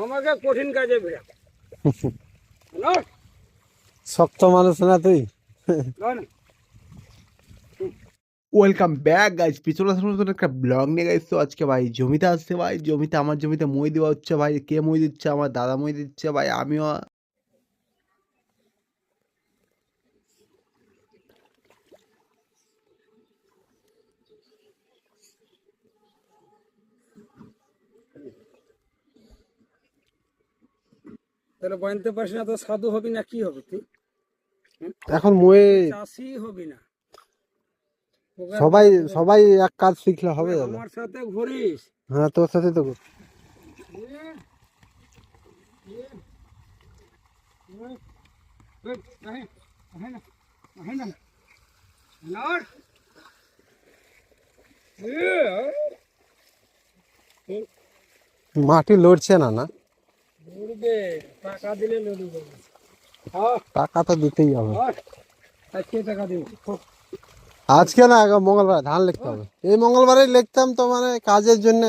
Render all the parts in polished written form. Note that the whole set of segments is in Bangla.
আমাকে কঠিন কাজে বেরা শক্ত মানুষ না তুই। ওয়েলকাম ব্যাক গাইস, পিছনে নতুন একটা ব্লগ নিয়ে গাইস। তো আজকে ভাই জমিতে আসছে, ভাই জমিতে আমার জমিতে মই দেওয়া হচ্ছে ভাই। কে মই দিচ্ছে? আমার দাদা মই দিচ্ছে ভাই। আমিও তাহলে বানতে পারছি না তো সাধু হবি না কি হবে তুই? এখন মই চাষি হবি না। সবাই সবাই এক কাজ শিখলে হবে দাদা। আমার সাথে ঘুরিস। হ্যাঁ, তোর সাথে তো মাটি লড়ছে না না? টাকা দিলে লড়বে। টাকা তো দিতেই হবে। টাকা দিব আজকে না, মঙ্গলবার ধান লিখতে হবে। এই মঙ্গলবারে লিখতাম তো, মানে কাজের জন্য।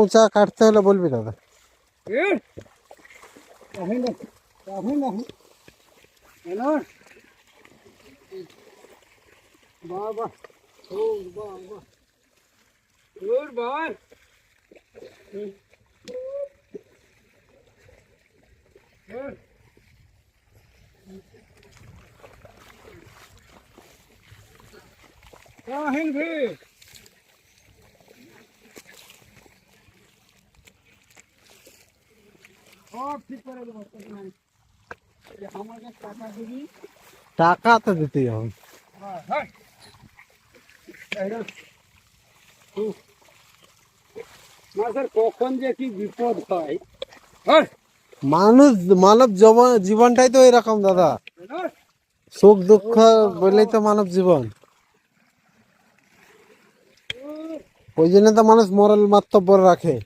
উঁচা কাটতে হলে বলবি দাদা। বাবা ও বাবা ওর ভাই কাহিন ভি সব ঠিক করে দেবো। আমাকে টাকা দিবি। টাকা তো দিতেই হবে। কখন যে কি বিপদ হয়। মানুষ মানব জীবনটাই তো এরকম দাদা। সুখ দুঃখ বললেই তো মানব জীবন। ওই জন্য তো মানুষ মরাল মাত্তব্য রাখে।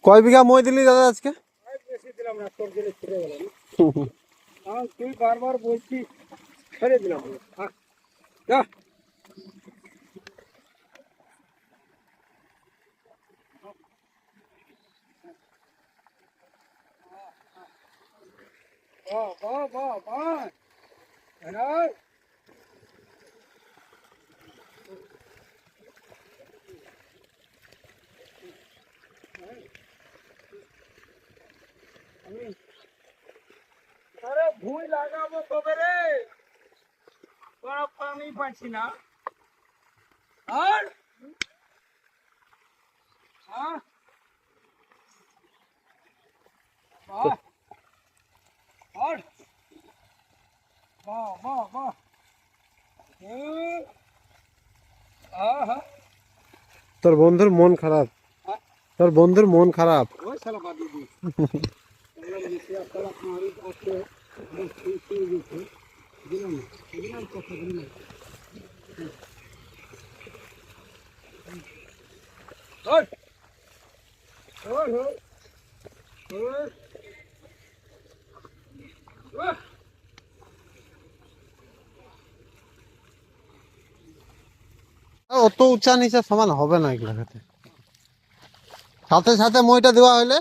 কয় বিঘা মই দিলি দাদা আজকে? বেশি দিলাম না, তোর দিলে ছেড়ে গেল। তুই বারবার বলছিস, ছেড়ে দিলাম। আরে ভুঁই লাগাবো কবে রে? পানি পাচ্ছি না। আর তোর বন্ধুর মন খারাপ, তোর বন্ধুর মন খারাপ। ওই শালা বাদ দিয়ে দিস। অত উঁচা নিচে সমান হবে না এগুলো। সাথে সাথে মইটা দেওয়া হলে